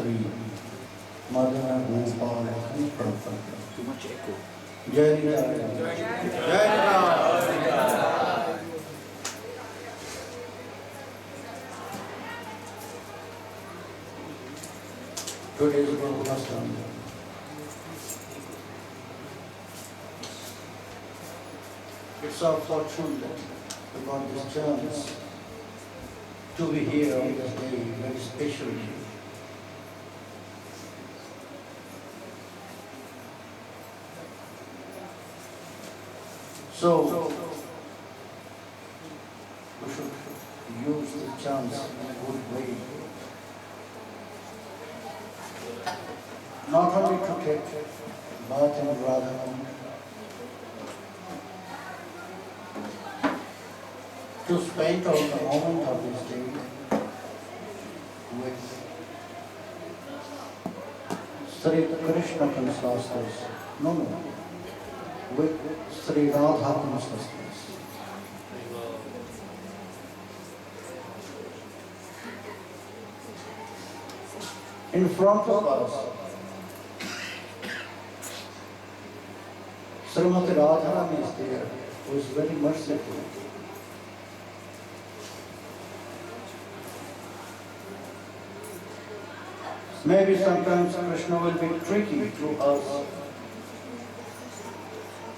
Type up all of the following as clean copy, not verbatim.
Sri Madana Gopal Goswami Prabhupad. Too much echo. Jai Radha. Jai Radha. Today is Prabhupad. It's our fortune that we got this chance to be here on this day, very special day. So, we should use the chance in a good way. Not only to take bath and Radha, to spend all the moment of this day with Sri Krishna consciousness. No, with Sri Radha consciousness. In front of us, Srimati Radha is there, who is very merciful. Maybe sometimes Krishna will be tricky to us,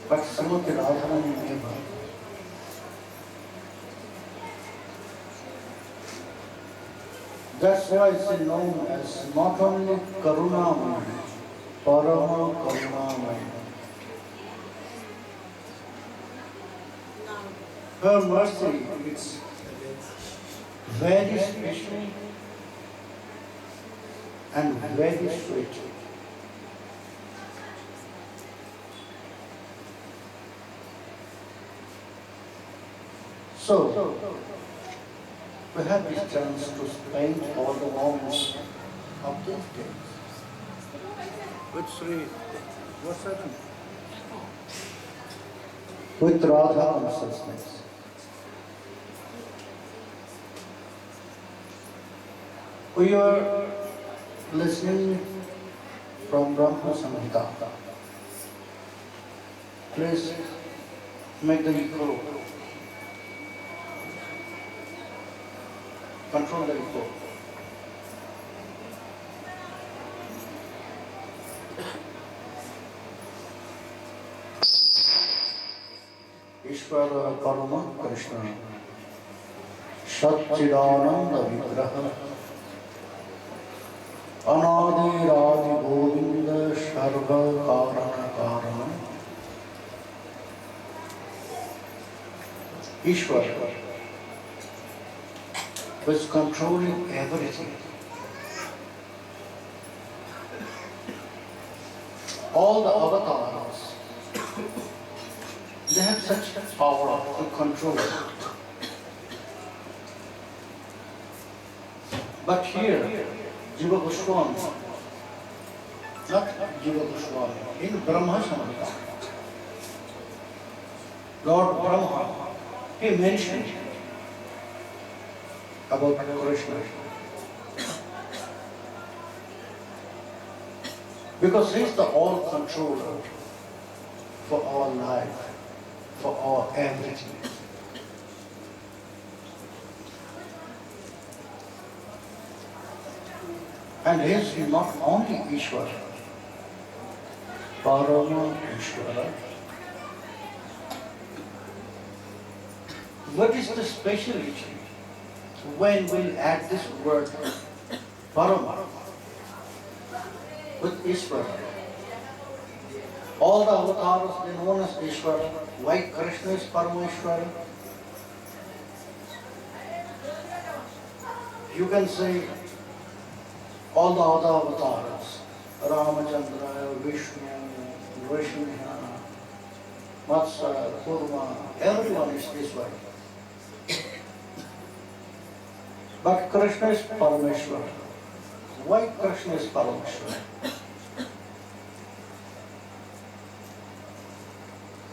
but Srimati Radharani never. That's why it's known as not only Karunamaya, Parama Karunamaya. Her mercy is very special and very sweet. So, we have this chance to spend all the moments of this day with Sri, what's her name? With Radha consciousness. We are listening from Brahma samhita. Please make the echo. Control the echo. Ishvara Parama Krishna Satchidananda Vigraha Anadi Radi Govinda Sarva Karana Karana Ishvara was controlling everything. All the avatars, they have such power to control. But here, Jiva Goswami, not Jiva Goswami, in Brahma samhita, Lord Brahma, he mentioned about Krishna. Because he is the all controller for all life, for all everything. And he is not only Ishvara, Parama Ishvara. What is the speciality when we'll add this word Parama with Ishvara? All the avatars are known as Ishvara. Why Krishna is Parameshvara? You can say all the other avatars, Ramachandra, Vishnu, Vrishniha, Matsa, Kurma, everyone is Ishvara. But Krishna is Parameshvara. Why Krishna is Parameshvara?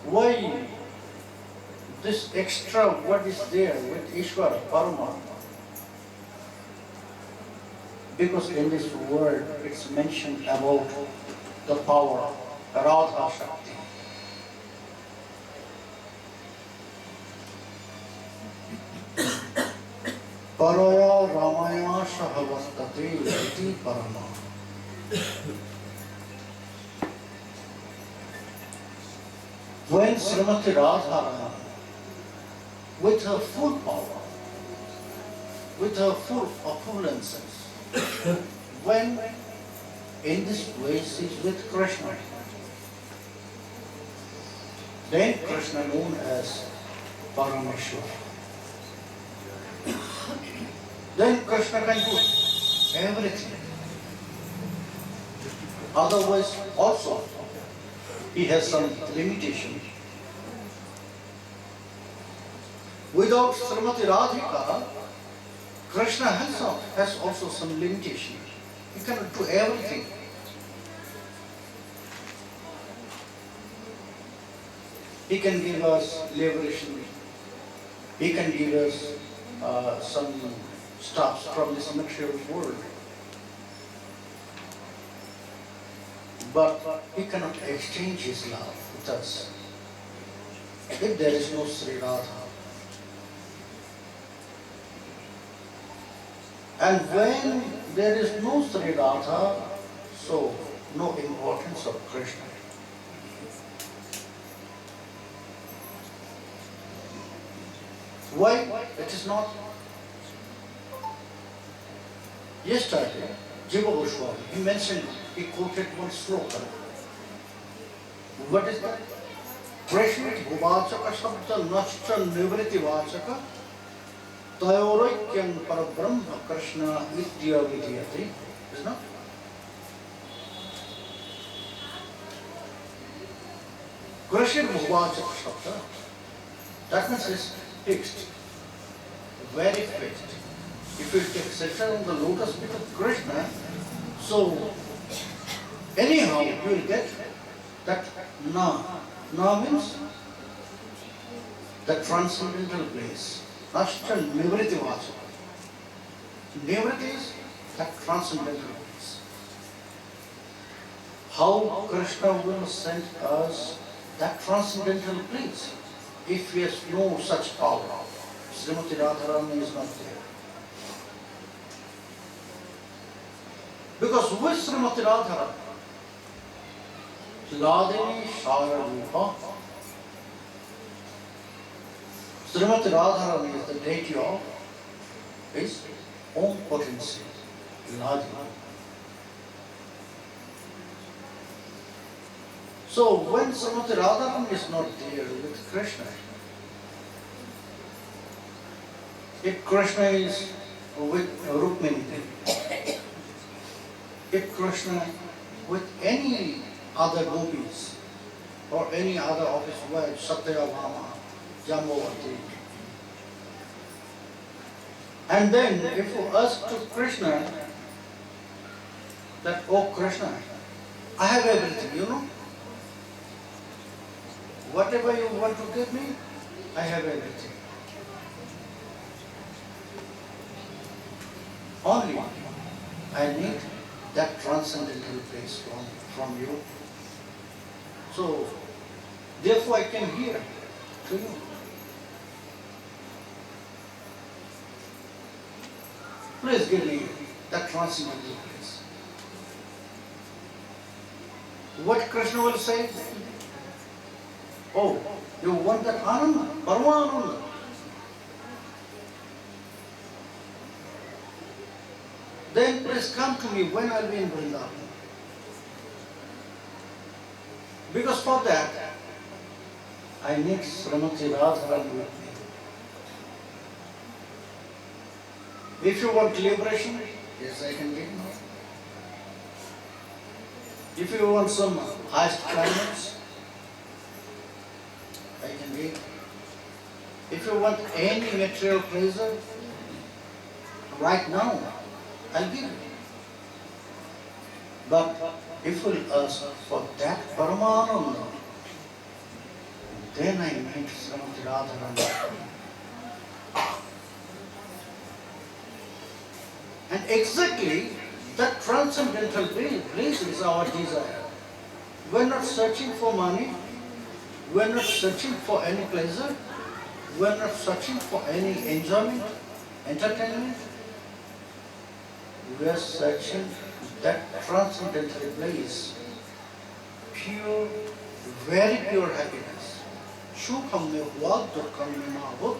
Why this extra what is there with Ishvara, Parama? Because in this word it's mentioned about the power, Radha Shakti. Paraya Ramaya Shahavastate Iti Parama. When Srimati Radha, with her full power, with her full opulences, when in this way she is with Krishna, then Krishna known as Parameshwar. Then Krishna can do everything. Otherwise also he has some limitation. Without Srimati Radhika, Krishna has also some limitation. He cannot do everything. He can give us liberation. He can give us some stuff from this material world. But he cannot exchange his love with us if there is no Sri Radha. And when there is no Sri Radha, so no importance of Krishna. Why? It is not. Yesterday, Jiva Goswami, he mentioned, he quoted one sloka. What is that? Prashit Bhuvachaka Shabda Nashta Nivriti Vachaka Tayoraikyam Parabrahma Krishna Vidya Vidyati. Is not? Prashit Bhuvachaka Shabda. That means it's fixed. Very fixed. If you take shelter on the lotus feet of Krishna, so anyhow you will get that na. Na means the transcendental place. Nashta Nivriti Vacha. Nivriti is that transcendental place. How Krishna will send us that transcendental place if he has no such power? Srimati Radharani is not there. Because with Srimati Radharani, Ladini Shara Rupa, Srimati Radharani is the deity of his own potency, Ladini. So when Srimati Radharani is not there with Krishna, if Krishna is with Rukmini, if Krishna with any other gopis or any other of his wives, Satyabhama, Jambavati, and then if you ask to Krishna that, oh Krishna, I have everything, you know. Whatever you want to give me, I have everything. Only I need that transcendental place from you. So, therefore I came here to you. Please give me that transcendental place. What Krishna will say? Oh, you want that Ananda, Paramananda. Then please come to me when I'll be in Vrindavan. Because for that, I need Srimati Radharani with me. If you want liberation, yes, I can give you. If you want some highest climates, I can give. If you want any material pleasure, right now, I'll give you. But if you ask for that Paramananda, then I need Srimati Radharani. And exactly That transcendental bliss is our desire. We're not searching for money. We're not searching for any pleasure. We're not searching for any enjoyment, entertainment. We are searching that transcendental bliss, pure, very pure happiness. Shukham mein huwa, dukkham mein na hut.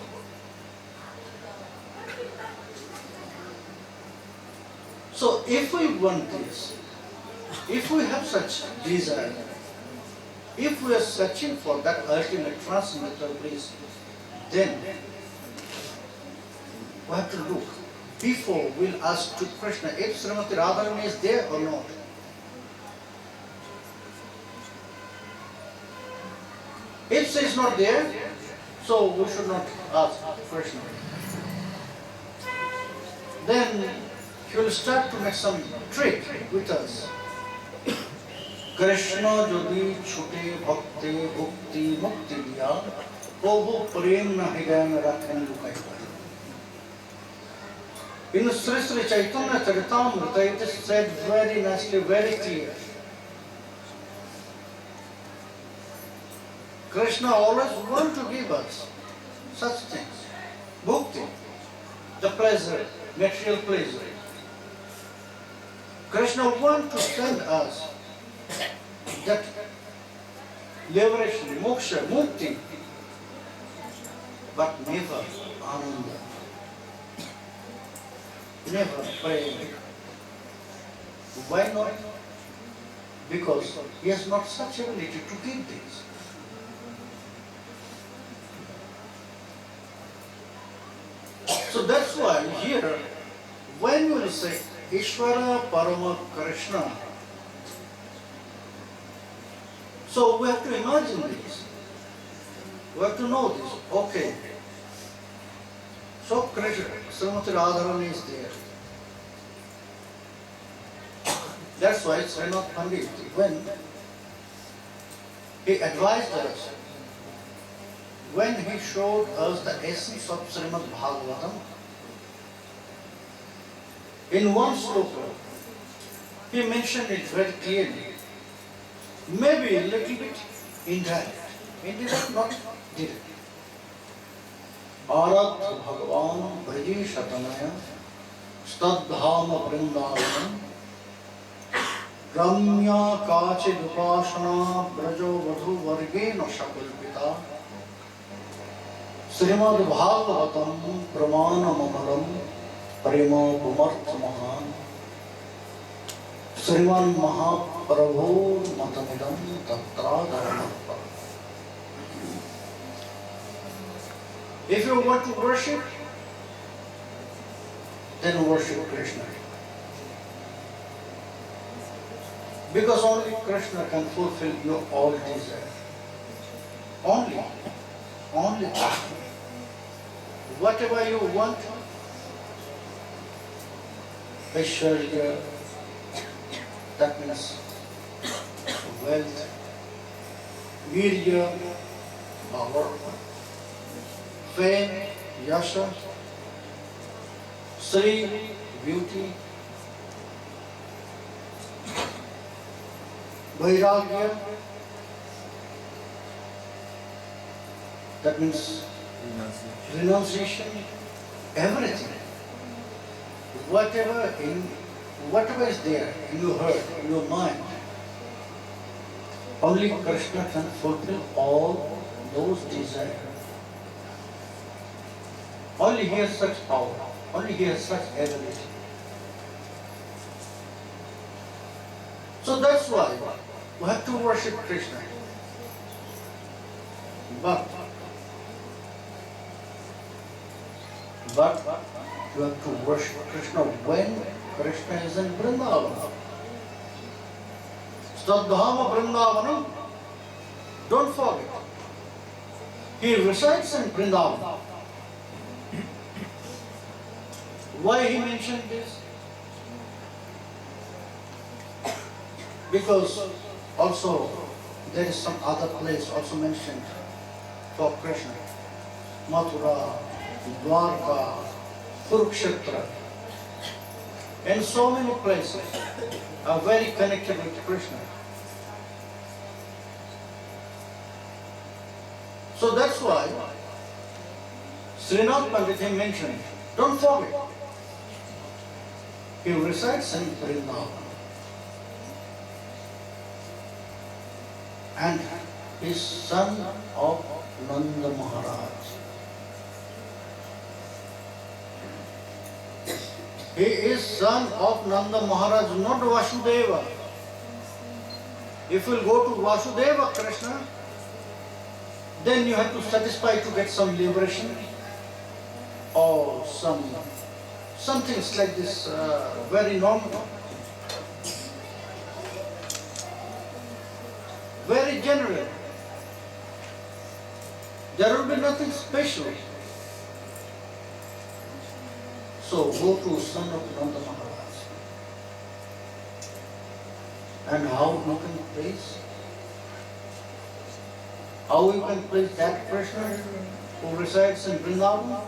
So if we want this, if we have such desire, if we are searching for that ultimate transcendental bliss, then we have to look before we'll ask to Krishna if Srimati Radharani is there or not. If she is not there, so we should not ask Krishna. Then he will start to make some trick with us. Krishna jodi chute bhakti bhukti mukti diya, Prabhu prem na hriday mein rakhen lukai huai. In Sri Sri Chaitanya Charitamrita it is said very nicely, very clear. Krishna always wants to give us such things. Bhukti, the pleasure, material pleasure. Krishna wants to send us that liberation, moksha, mukti, but never ananda. Never pray. Why not? Because he has not such ability to give this. So that's why here, when you will say Ishvara Parama Krishna, so we have to imagine this. We have to know this. Okay. So Krishna, Srimati Radharani is there. That's why Srinath Pandit, when he advised us, when he showed us the essence of Srimad Bhagavatam, in one sloka, he mentioned it very clearly. Maybe a little bit indirect. Indirect, not direct. Arat Bhagavan Bhaji Shatanaya Stadhama Vrindavanam Ramya Kachi Dupashana Brajo Vadhu Vargena Shakulpita Srimad Bhagavatam Pramana Mamalam Prema Pumartha Mahan Sriman Mahaprabhu Matamidam Tatra Dharmappa. If you want to worship, then worship Krishna. Because only Krishna can fulfill your all desire. Only Krishna. Whatever you want, Aishwarya, that means wealth, Virya, power, fame, yasha, Sri, beauty, Vairagya, that means renunciation, everything. Whatever is there in your heart, in your mind, only Krishna can fulfill all those desires. Only he has such power, only he has such ability. So that's why we have to worship Krishna. But you have to worship Krishna when Krishna is in Vrindavan. Stadhama Vrindavanam, don't forget. He resides in Vrindavan. Why he mentioned this? Because also there is some other place also mentioned for Krishna. Mathura, Dwarka, Kurukshetra. in so many places are very connected with Krishna. So that's why Srinath Pandit mentioned, don't forget, he resides in Vrindavan and is son of Nanda Maharaj. He is son of Nanda Maharaj, not Vasudeva. If you will go to Vasudeva Krishna, then you have to satisfy to get some liberation or some things like this, very normal, very general. There will be nothing special. So go to son of Nanda Maharaj. And how you can praise? How you can praise that Krishna who resides in Vrindavan?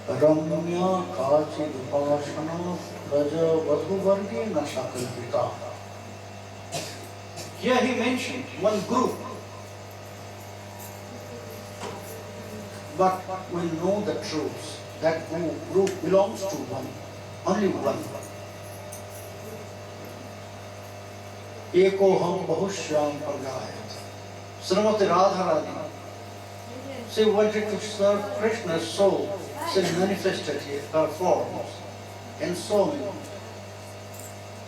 Ramya Kachi Dupashana Raja Vadhu Vargi Nasakalpita. Here he mentioned one group. But we know the truth. That group belongs to one, only one. Eko ham bahushyam pargayat. Srimati Radha, she wanted to serve Krishna's soul. She manifested her forms in so many.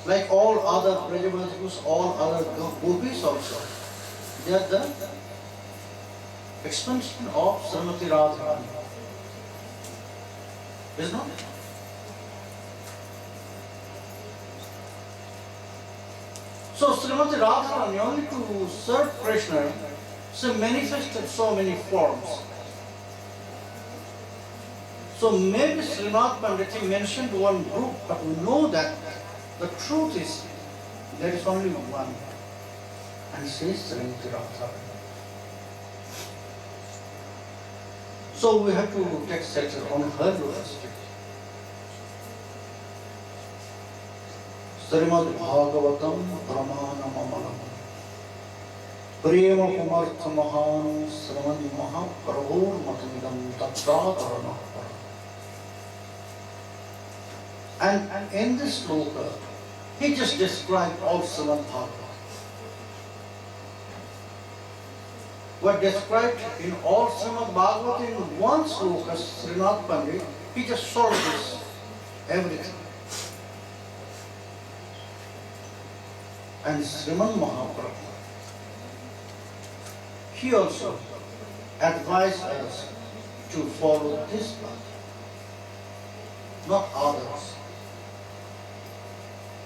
Like all other Brajavasis, all other gopis also. They are the expansion of Srimati Radha. Is not? So Srimati Radharani, only to serve Krishna, she manifested so many forms. So maybe Srinath Pandit mentioned one group, but we know that the truth is there is only one, and she is Srimati Radharani. So we have to take shelter on her lotus feet. Srimad Bhagavatam Pramana Mamalam Prema Pumartha Mahan Sriman Mahaprabhur Matamidam Tattvakarana. And in this sloka, he just described all Srimad Bhagavatam. What described in all Srimad Bhagavatam in one sloka, Srinath Pandit, he just solved this, everything. And Sriman Mahaprabhu, he also advised us to follow this path, not others.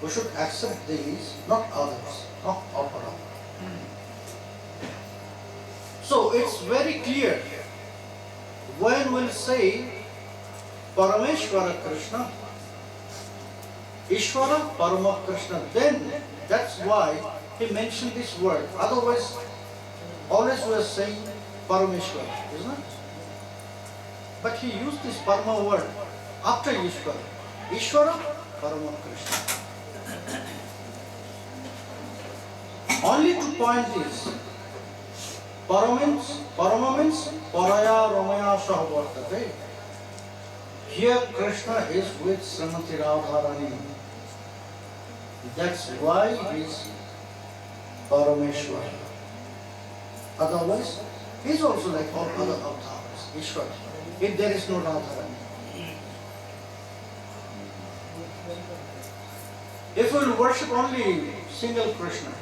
We should accept these, not others, not opera. So it's very clear when we'll say Parameshwara Krishna, Ishvara Parama Krishna, then that's why he mentioned this word. Otherwise, always we are saying Parameshwara, isn't it? But he used this Parama word after Ishvara. Ishvara Parama Krishna. Only to point this. Parama means Paraya Ramaya Sahavartate. Here Krishna is with Srimati Radharani. That's why he is Parameshwara. Otherwise, he is also like all other avatars, Ishwara, if there is no Radharani. If we will worship only single Krishna,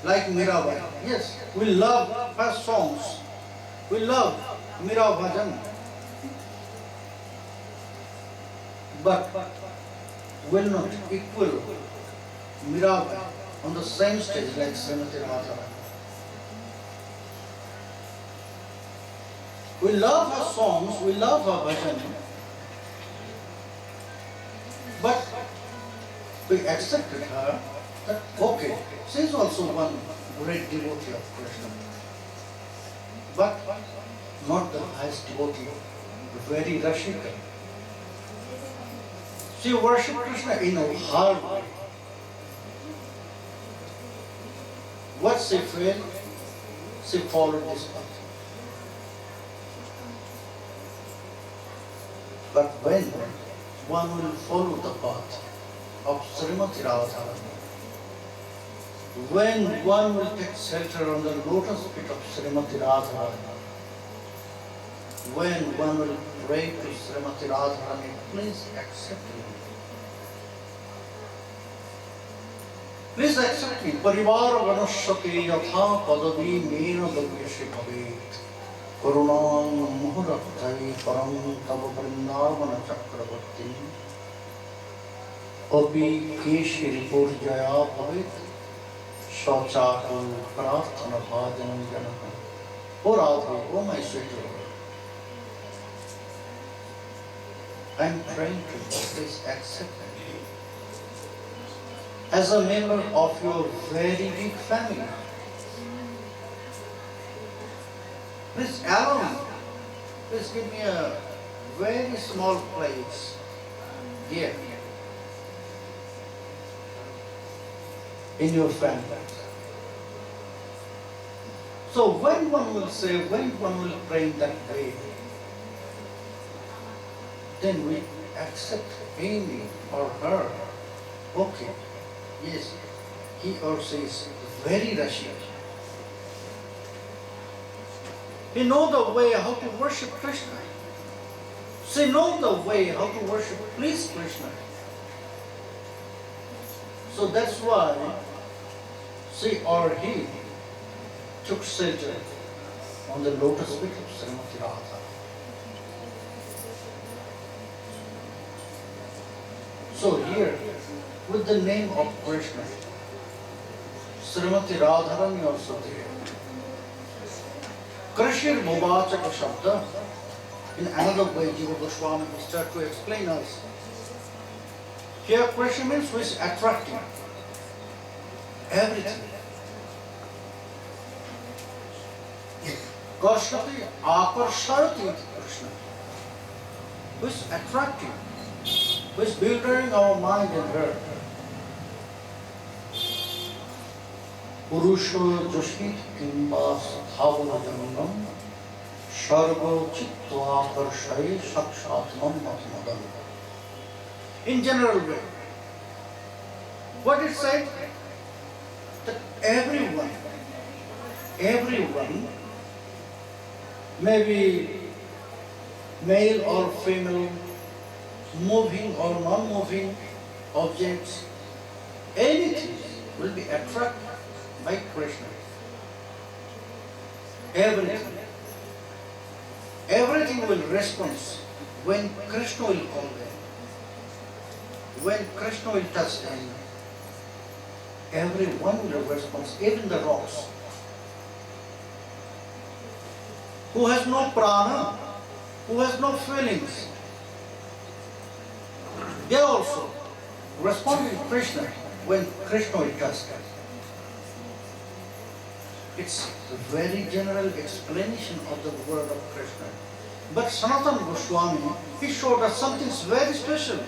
like Mirabai, yes, we love her songs, we love Mira Bhajan, but will not equal Mirabai on the same stage like Srimati Radharani. We love her songs, we love her bhajan, but we accepted her that, okay, she is also one great devotee of Krishna, but not the highest devotee, very Rashika. She worshipped Krishna in a hard way. What she felt, she followed this path. But when one will follow the path of Srimati Radha, when one will take shelter on the lotus feet of Srimati Radha, when one will pray to Srimati Radha, please accept me. Please accept me. Parivar vanashati yatha padavi mena davyashe bhavet. Karunam muhurattai param tava vrindavana chakravarti. Api keshiri purjaya bhavet. Shauchatu prarthana bhajanam janaka. O Radha, O my sweet Lord, I am praying to you, please accept me as a member of your very big family. Please allow me, please give me a very small place here in your family. So when one will say, when one will pray in that way, then we accept him or her. Okay, yes, he or she is very rational. He knows the way how to worship Krishna. She knows the way how to worship please Krishna. So that's why she or he took shelter on the lotus feet of Srimati Radha. So here, with the name of Krishna, Srimati Radharani also there. Krishir Bhuvachaka Shabda, in another way, Jiva Goswami will start to explain us. Here, Krishna means which is attracting everything. Karshati Akarshayati Krishna, which is attracting, which is building our mind and heart. Purusha Joshit Kimba Sathavana Janam Shargo Chittva Karshay Sakshatmam Matmadam. In general way, what it said? That everyone, maybe male or female, moving or non-moving objects, anything will be attracted by Krishna. Everything will respond when Krishna will call them, when Krishna will touch them. Everyone will respond, even the rocks. Who has no prana, who has no feelings, they also respond to Krishna when Krishna will touch them. It's a very general explanation of the word of Krishna. But Sanatana Goswami, he showed us something very special.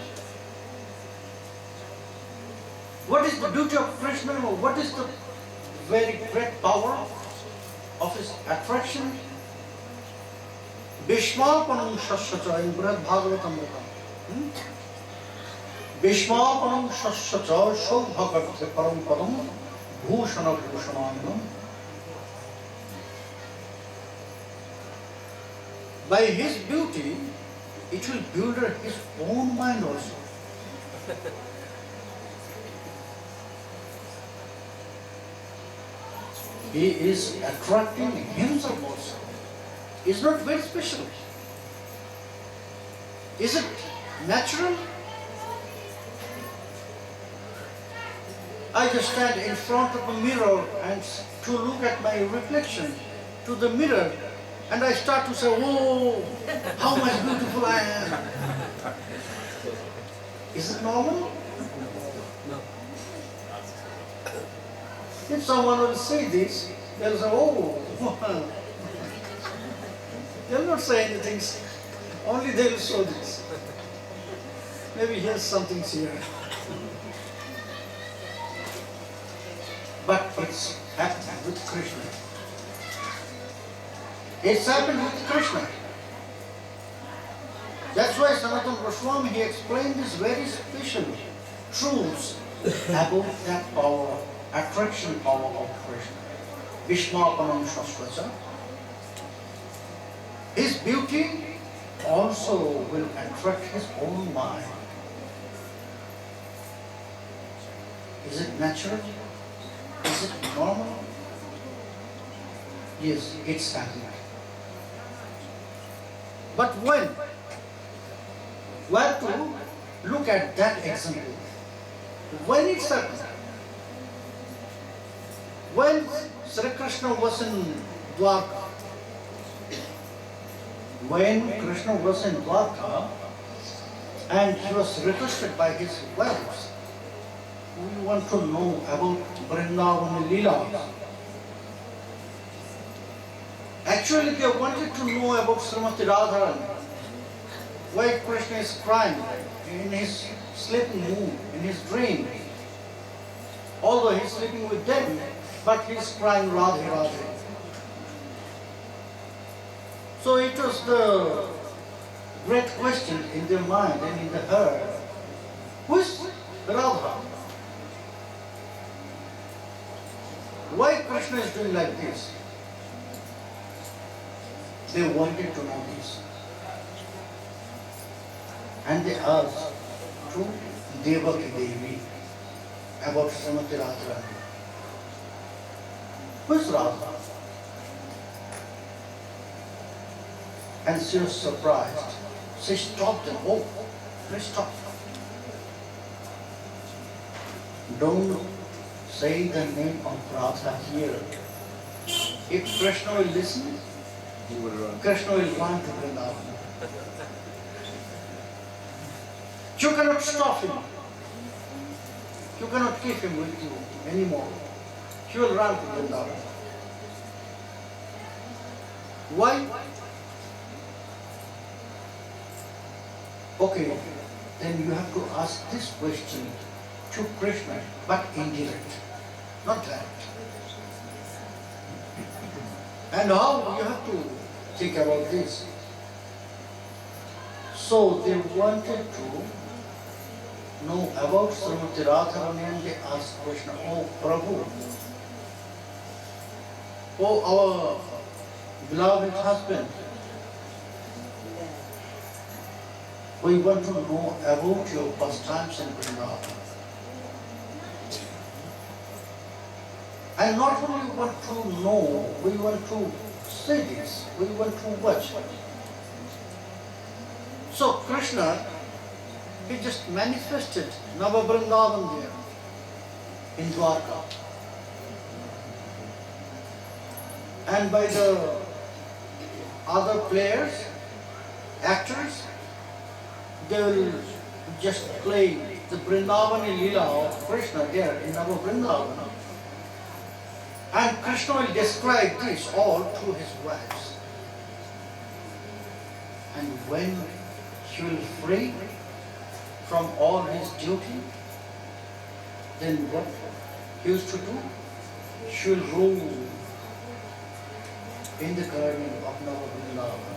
What is the beauty of Krishna? What is the very great power of his attraction? Bhishmapanam Shashacha in Brihad Bhagavatamrita. Bhishmapanam Shashacha Shobhakarthe Parampadam Bhushana Bhushananam. By his beauty, it will build his own mind also. He is attracting himself also. It's not very special. Is it natural? I just stand in front of a mirror and to look at my reflection to the mirror, and I start to say, "Oh, how much beautiful I am." Is it normal? If someone will say this, they'll say, "Oh." They'll not say anything, only they will show this. Maybe here's something here. But it's happened with Krishna. It's happened with Krishna. That's why Sanatana Goswami, he explained this very special truths about that power, attraction power of Krishna. Vishmapanam Shasvacha. His beauty also will attract his own mind. Is it natural? Is it normal? Yes, it's happening. But when? We have to look at that example. When it's happened? When Sri Krishna was in Dwarka, and he was requested by his wives, we want to know about Vrindavan Leela. Actually, they wanted to know about Srimati Radharani. Why Krishna is crying in his sleeping mood, in his dream. Although he is sleeping with them, but he is crying Radhe Radhe. So it was the great question in their mind and in the heart. Who is Radha? Why Krishna is doing like this? They wanted to know this. And they asked to Devaki Devi about Srimati Radharani. Who is Radha? And she was surprised. She stopped them. Oh, please stop. Don't say the name of Radha here. If Krishna will listen, Krishna will run to Vrindavan. You cannot stop him. You cannot keep him with you anymore. He will run to Vrindavan. Why? Okay, then you have to ask this question to Krishna, but indirect, not that. And how you have to think about this. So they wanted to know about Srimati Radharani and they asked Krishna, oh Prabhu, oh our beloved husband, we want to know about your pastimes in Vrindavan. And not only want to know, we want to see this, we want to watch. So Krishna, he just manifested Nava Vrindavan there in Dwarka. And by the other players, actors, they will just play the Vrindavani Leela of Krishna there in Nava Vrindavan. And Krishna will describe this all to his wives. And when she will free from all his duty, then what he used to do? She will rule in the garden of Nava Vrindavan.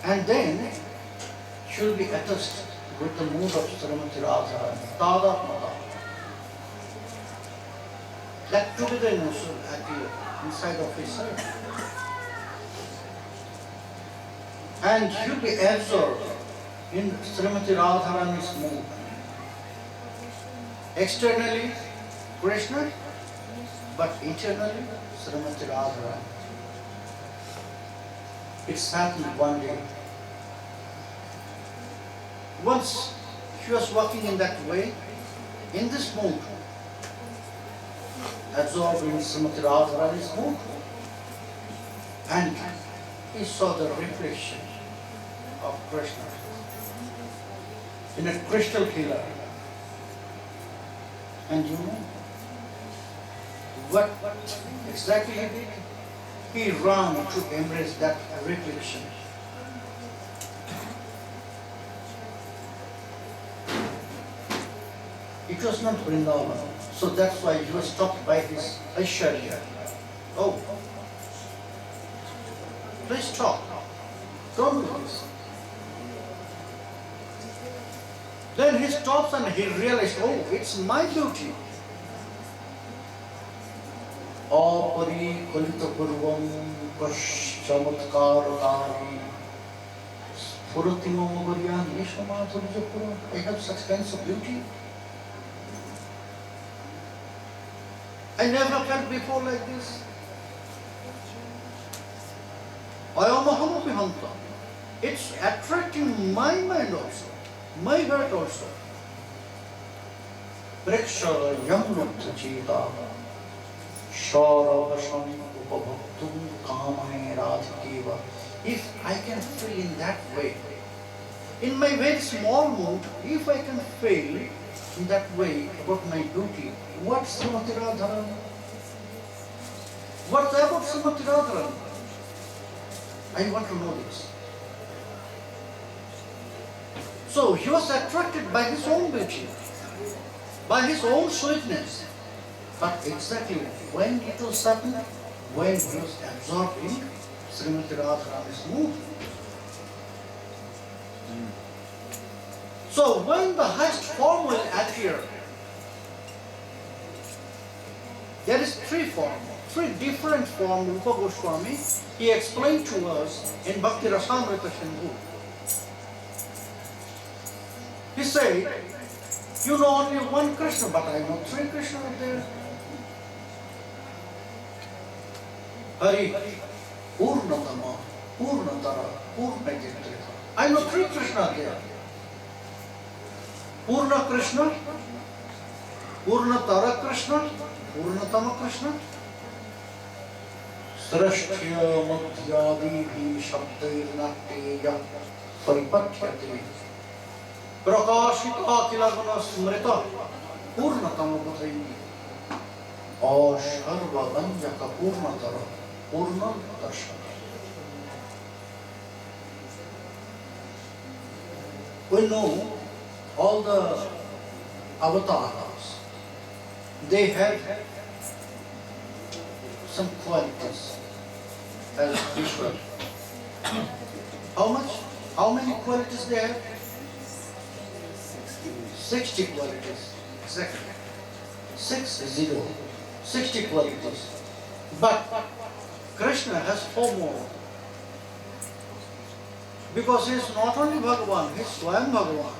And then she will be attached with the mood of Srimati Radha, Tada Mada. That togetherness will appear inside of his heart. And he will be absorbed in Srimati Radharani's mood. Externally, Krishna, but internally, Srimati Radharani. It's happened one day. Once she was walking in that way, in this mood, absorbed in Srimati Radharani's mood, and he saw the reflection of Krishna in a crystal pillar. And you know what exactly he did? he ran to embrace that reflection. It was not Vrindavan, so that's why he was stopped by his Aishwarya. Oh, please stop. Don't do this. Then he stops and he realized, oh, it's my duty. Aparikalita purvam paschamatkaraani spurati mamavaryan yeshamadhurjapuram. I have such kinds of beauty. I never felt before like this. Ayamahamapi. It's attracting my mind also, my heart also. Preksha yamnutta chita sharavasam upabhaktum kamane radhikeva. If I can feel in that way, in my very small mood, if I can feel in that way about my duty, what's Srimati Radharan? What's about Srimati Radharan? I want to know this. So he was attracted by his own beauty, by his own sweetness. But exactly when it was happening, when he was absorbed in Srimati Radharani's mood. So when the highest form will appear, there is three different forms. Rupa Goswami, he explained to us in Bhakti Rasamrita Sindhu. He said, you know only one Krishna, but I know three Krishna are there. Hari, Purnatama, Purnatara, Purnajitra. I know three Krishna there. Purna Krishna, Purnatara Krishna, Purnatama Krishna. Srashtya Madhyadi Shabdairnateya Paripathyate Prakashita Kilaguna Smrita Purnatama Bhatayi Asharva Banjaka Purnatara Purna Darshana. We know all the avatars, they have some qualities as Ishwar. How much? How many qualities they have? 60 qualities. Exactly. 60 qualities. But Krishna has 4 more. Because he is not only Bhagavan, he is Swayam Bhagavan.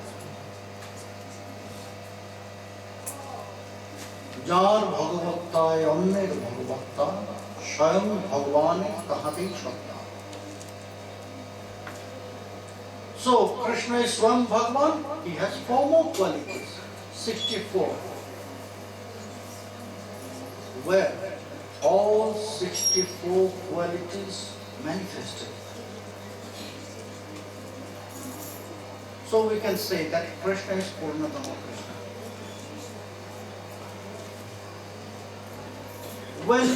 Jar Bhagavattaya Annir Bhagavatta Swayam Bhagavani Kahati Shakta. So Krishna is Swayam Bhagavan, he has 4 more qualities, 64. Where all 64 qualities manifested. So we can say that Krishna is Purnatama Krishna. When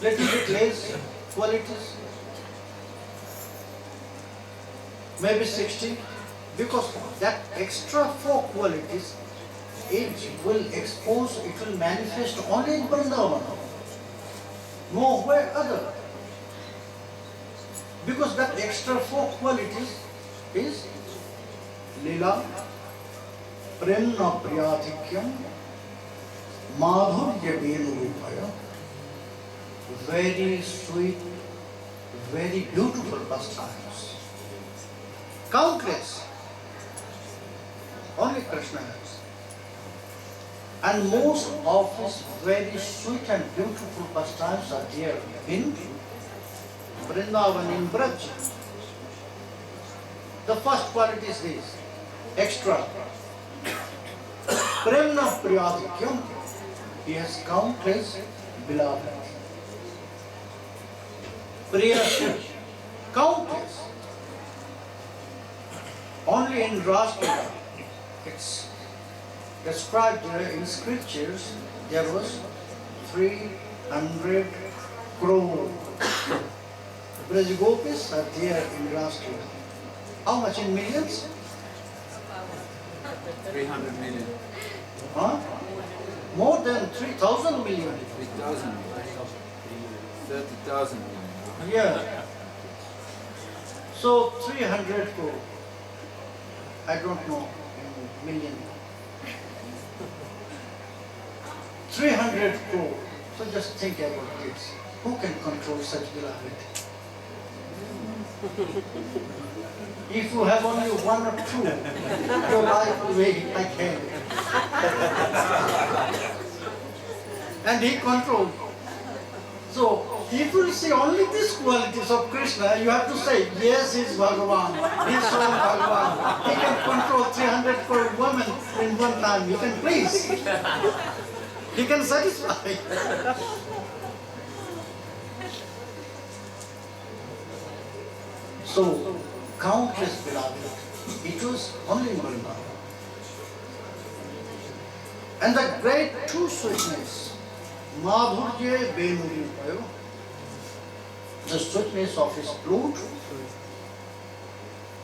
little bit less qualities, maybe 60, because that extra 4 qualities, it will expose, it will manifest only in Vrindavan, nowhere other. Because that extra 4 qualities is Lila, Premna Priyathikyam, Madhurya Venurupaya, very sweet, very beautiful pastimes. Countless. Only Krishna has. And most of his very sweet and beautiful pastimes are there in Vrindavan, in Braj. The first quality is this, extra. Premna Priyadhikyam, he has countless beloved. Priya, countless. Only in Rashtra, it's described in scriptures, there was 300 crore Braj gopis are there in Rashtriya. How much in millions? 300 million. Huh? More than 3,000 million. 3,000. 30,000 million. Yeah. So 300 crore. I don't know in million. 300 crore. So just think about this. Who can control such beloved? If you have only one or two, your life will be like hell. And he controls. So, if you see only these qualities of Krishna, you have to say, yes, he is Bhagavan, he is Swam Bhagavan. He can control 300 crore women in one time. He can please. He can satisfy. So, countless beloved, it was only Vrindavan. And the great true sweetness, Madhurya Benuri Payo, the sweetness of his flute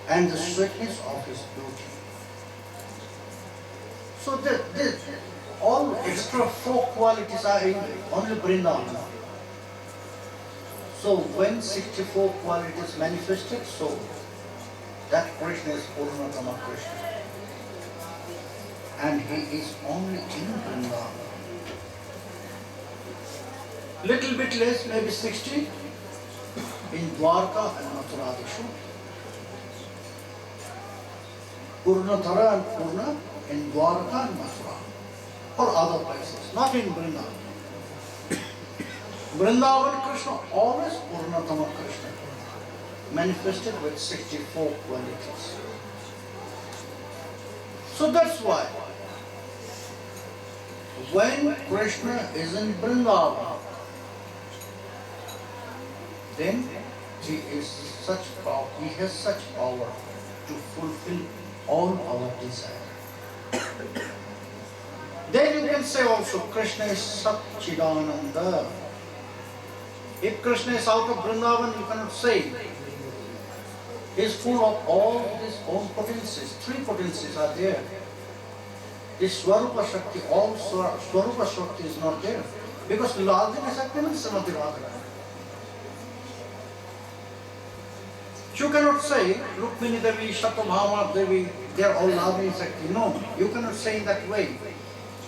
and the sweetness of his beauty. So all extra four qualities are in only Vrindavan. So when 64 qualities manifested, so that Krishna is Purnatama Krishna. And he is only in Vrindavan. Little bit less, maybe 60 in Dwarka and Mathuradishu. Purnathara and Purna in Dwarka and Mathura, or other places, not in Vrindavan. Vrindavan Krishna, always Purnatama Krishna, manifested with 64 qualities. So that's why, when Krishna is in Vrindavan, then he is such power, he has such power to fulfill all our desire. Then you can say also Krishna is Satchidananda. If Krishna is out of Vrindavan, you cannot say. He is full of all his own potencies. Three potencies are there. This Swarupa Shakti, all Swarupa Shakti is not there. Because Ladini Shakti means Samati Radha. You cannot say, Rukmini Devi, Shatabhama Devi, they are all Ladini Shakti. No, you cannot say in that way.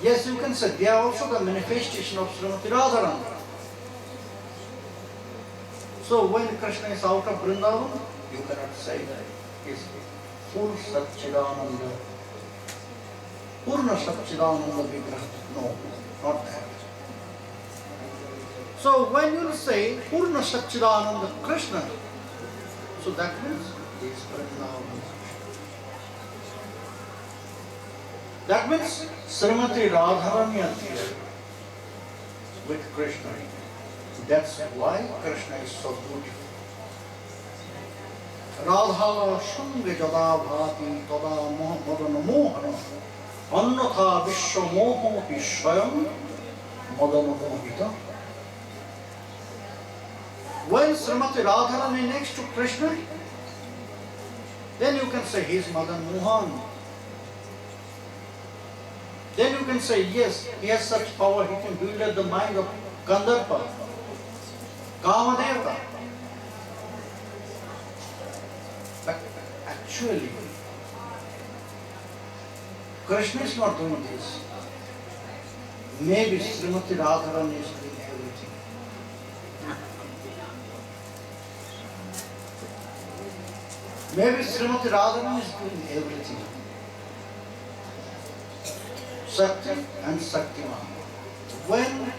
Yes, you can say, they are also the manifestation of Srimati Radharani. So when Krishna is out of Vrindavan, you cannot say that he is full Satchidananda. Purna Satchidananda Vigraha. No, not that. So when you say Purna Satchidananda Krishna, so that means he is Vrindavan. That means Srimati Radharani is here with Krishna. That's why Krishna is so beautiful. Radha Shunga Jada Bhati Tada Madana Mohana Annatha Vishwa Moho Vishwayam Madana Mohita. When Srimati Radharani is next to Krishna, then you can say he is Madan Mohan. Then you can say, yes, he has such power, he can build the mind of Gandharva, Kamadeva. But actually, Krishna is not doing this. Maybe Srimati Radharani is doing everything. Maybe Srimati Radharani is doing everything. Shakti and Shaktiman. When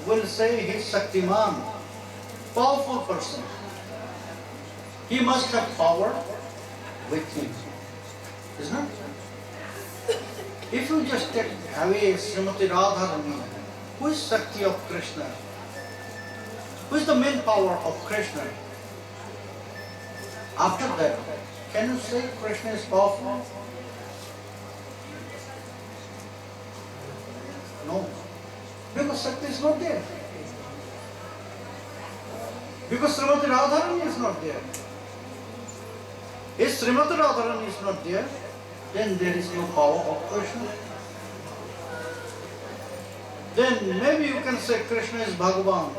we'll say he is Shaktiman, powerful person, he must have power with him. Isn't it? If you just take away Srimati Radharani, who is Shakti of Krishna? Who is the main power of Krishna? After that, can you say Krishna is powerful? No, because Shakti is not there. Because Srimati Radharani is not there. If Srimati Radharani is not there, then there is no power of Krishna. Then maybe you can say Krishna is Bhagavan.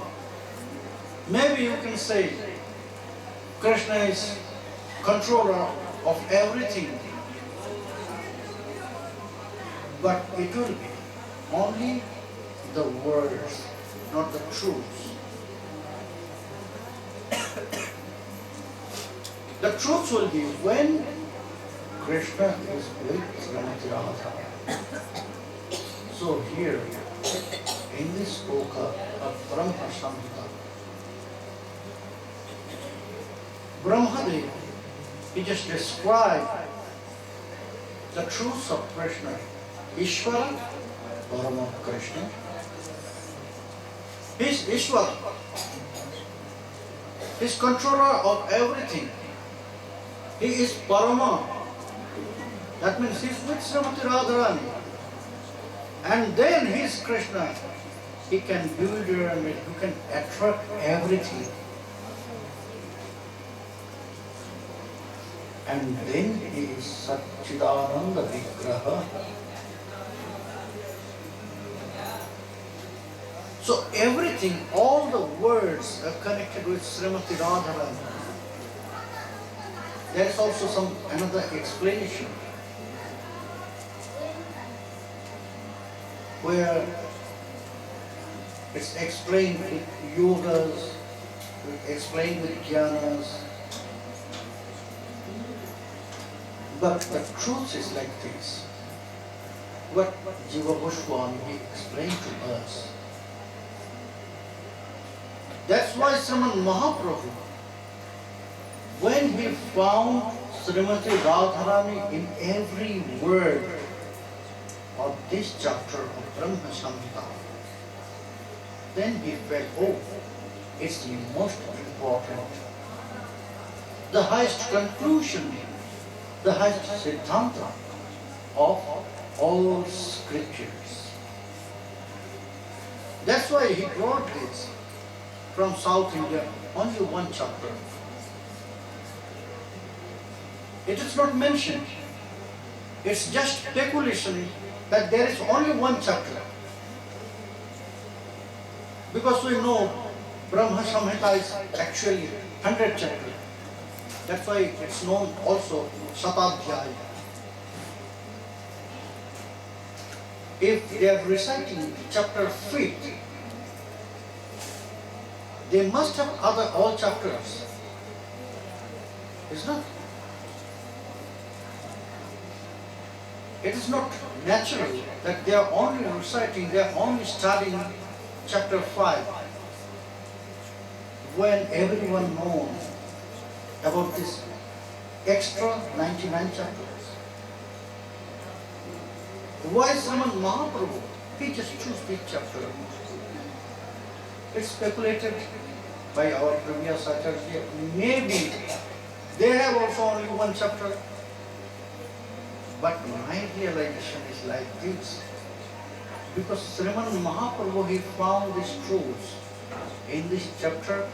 Maybe you can say Krishna is controller of everything. But it will be only the words, not the truths. The truth will be when Krishna is with Srimati Radha. So here, in this sloka of Brahma samhita, Brahmadev, he just described the truths of Krishna, Ishvara, Parama Krishna. He is Ishvara. He is controller of everything. He is Parama. That means he is with Srimati Radharani. And then he is Krishna. He can build and he can attract everything. And then he is Satchidananda Vigraha. So everything, all the words are connected with Srimati Radharani. There is also another explanation where it's explained with yogas, explained with jnanas. But the truth is like this. What Jiva Goswami explained to us. That's why Sriman Mahaprabhu, when he found Srimati Radharani in every word of this chapter of Brahma Samhita, then he felt, oh, it's the most important, the highest conclusion, the highest siddhanta of all scriptures. That's why he brought this from South India, only one chapter. It is not mentioned. It's just speculation that there is only one chapter. Because we know Brahma Samhita is actually 100 chapters. That's why it's known also Satadhyaya. If they are reciting chapter 5th, they must have all chapters. It's not. It is not natural that they are only reciting, they are only studying chapter 5 when everyone knows about this extra 99 chapters. Why Sriman Mahaprabhu? He just chose this chapter. It's speculated by our previous acharya. Maybe they have also only one chapter. But my realization is like this. Because Sriman Mahaprabhu, he found these truths in this chapter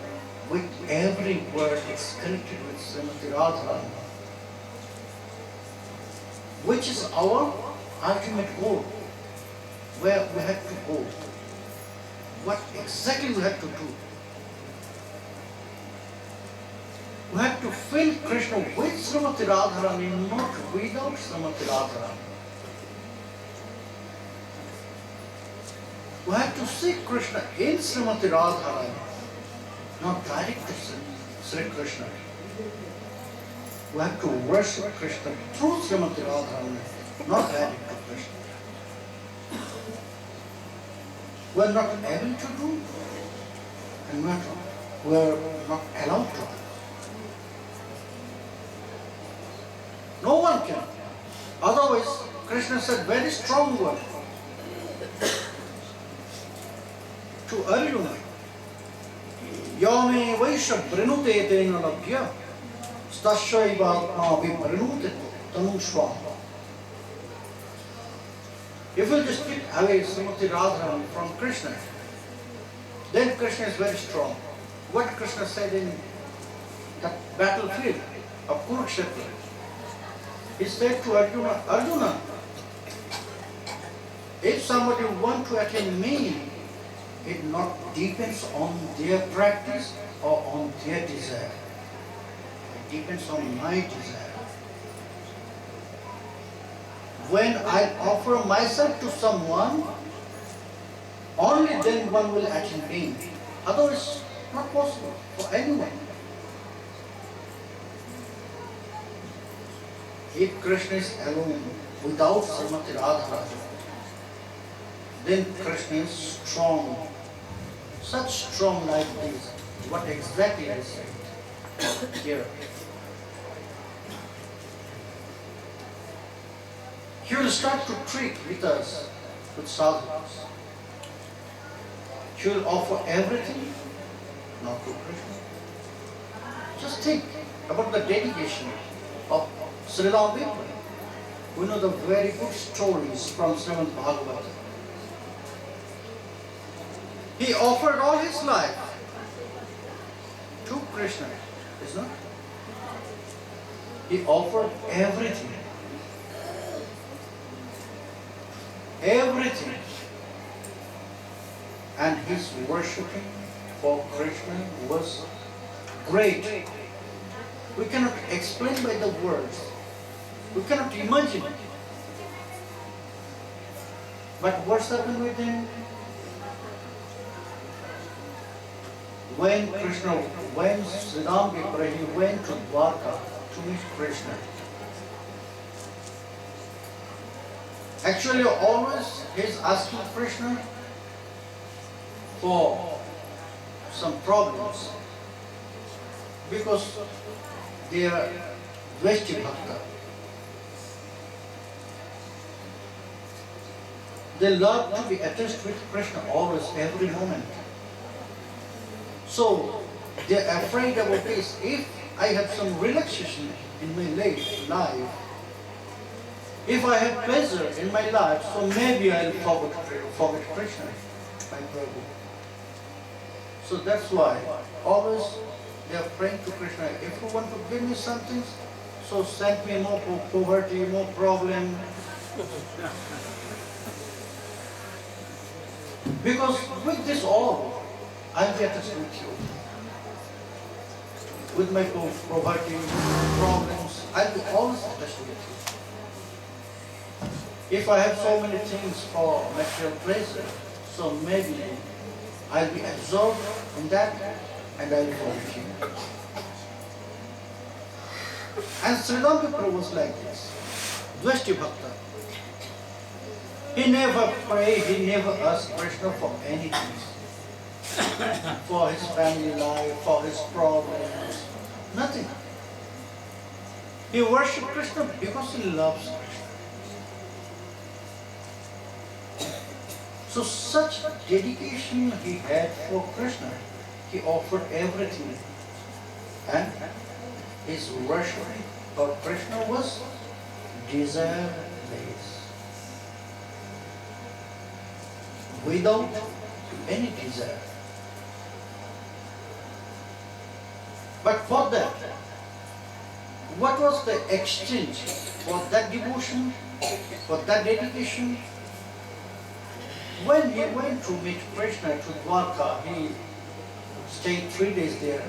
with every word is connected with Srimati Radharani, which is our ultimate goal, where we have to go, what exactly we have to do. We have to fill Krishna with Srimati Radharani, not without Srimati Radharani. We have to seek Krishna in Srimati Radharani, not direct to Sri Krishna. We have to worship Krishna through Srimati Radharani, not direct to Krishna. We are not able to do, and we are not allowed to. No one can. Otherwise, Krishna said very strong word to Arjuna. Yame Vaisha Brinute Tena Labhya Stashaiva Atma Vibrinute Tanushvam. If you just keep away Srimati Radharani from Krishna, then Krishna is very strong. What Krishna said in the battlefield of Kurukshetra. He said to Arjuna, Arjuna, if somebody wants to attain me, it not depends on their practice or on their desire. It depends on my desire. When I offer myself to someone, only then one will attain me. Otherwise, not possible for anyone. If Krishna is alone, without Srimati Radha, then Krishna is strong. Such strong like this. What exactly I said here. He will start to trick with us, with sadhus. He will offer everything, not to Krishna. Just think about the dedication of Sri Radha. We know the very good stories from Srimad Bhagavatam. He offered all his life to Krishna, is not? He offered everything. Everything. And his worshipping for Krishna was great. We cannot explain by the words. We cannot imagine. But what's happened with him? When Sri Ram went to Dwarka to meet Krishna, actually always he's asking Krishna for some problems because they are Dveshti Bhakta. They love to be attached with Krishna always, every moment. So they are afraid about this. If I have some relaxation in my life, if I have pleasure in my life, so maybe I'll forget Krishna, my Prabhu. So that's why always they are praying to Krishna. If you want to give me something, so send me more poverty, more problem. Because with this all, I'll be attached with you. With my poverty, problems, I'll be always attached with you. If I have so many things for material pleasure, so maybe I'll be absorbed in that and I'll forget you. And Sri Prabhu was like this. Dveshti Bhakta. He never prayed, he never asked Krishna for anything. For his family life, for his problems, nothing. He worshipped Krishna because he loves Krishna. So such dedication he had for Krishna, he offered everything. And his worship for Krishna was desireless. Without any desire. But for that, what was the exchange for that devotion, for that dedication? When he went to meet Krishna to Dwarka, he stayed 3 days there.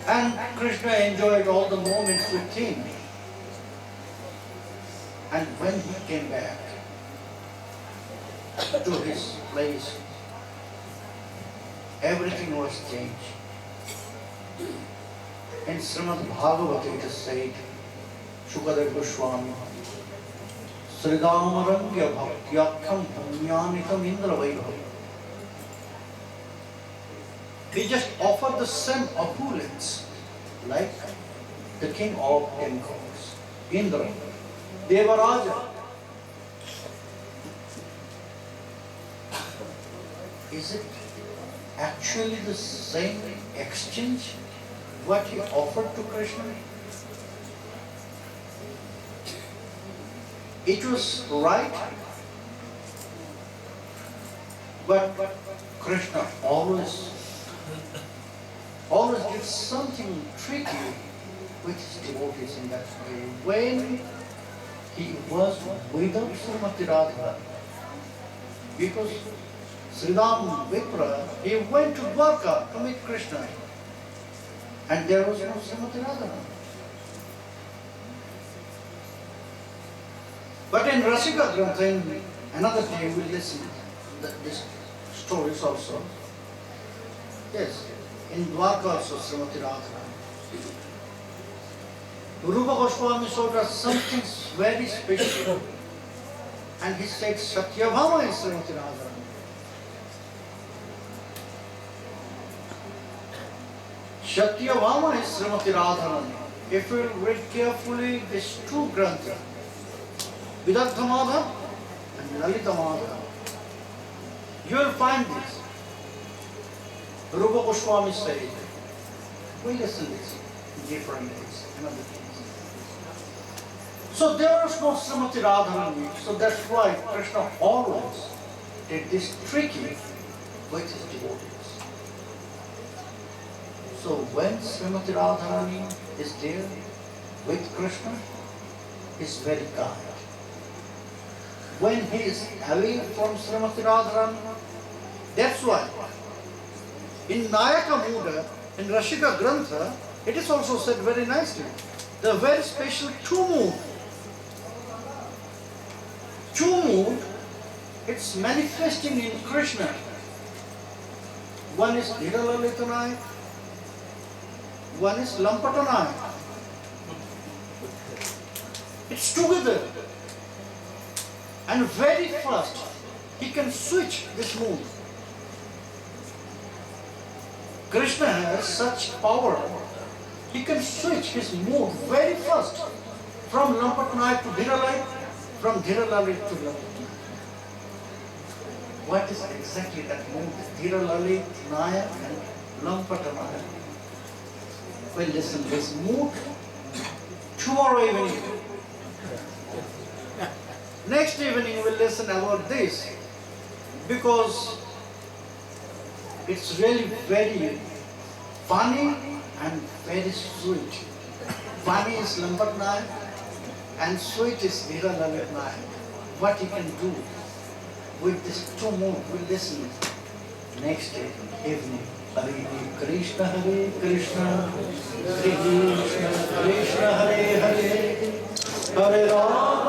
And Krishna enjoyed all the moments with him. And when he came back to his place, everything was changed. In Srimad Bhagavatam it is said, Premgopal Goswami Sridhamarangya Bhaktyakam Punyanitam Indra Vaibhav. He just offered the same opulence like the king of kings, Indra, Devaraja. Is it actually the same exchange what he offered to Krishna? It was right, but Krishna always did something tricky with his devotees in that way. When he was without Srimati Radha, because Sridham Vipra, he went to Dwarka to meet Krishna, and there was no Srimati Radha. But in Rasika Grantha, another day we will listen to these stories also. Yes, in Dwarka also Srimati Radha. Rupa Goswami showed us something very special, and he said Satyabhama is Srimati Radha. Satyabhama is Srimati Radharani. If you read carefully these two granthas, Vidardhamadha and Lalitamada, you will find this. Rupa Goswami said, we listen this in different days, another days. So there was no Srimati Radharani, so that's why Krishna always did this tricky with his devotees. So when Srimati Radharani is there with Krishna, he's very kind. When he is away from Srimati Radharani, that's why in Nayaka Muda, in Rashika Grantha, it is also said very nicely. The very special two mood. Two mood, it's manifesting in Krishna. One is Dhiralalitanaya, one is Lampatanaya. It's together. And very fast, he can switch this mood. Krishna has such power. He can switch his mood very fast from Lampatanaya to Dhiralalita, from Dhiralalita to Lampatanaya. What is exactly that mood? Dhiralalita and Lampatanaya. Well, listen, this mood tomorrow evening. Next evening we'll listen about this, because it's really very funny and very sweet. Funny is Lambatnaya and sweet is Dhiralalitnaya. What you can do with this two moods, we'll listen next evening. Hare Krishna, Hare Krishna, Krishna Krishna, Hare Hare, Hare Rama, Hare Rama.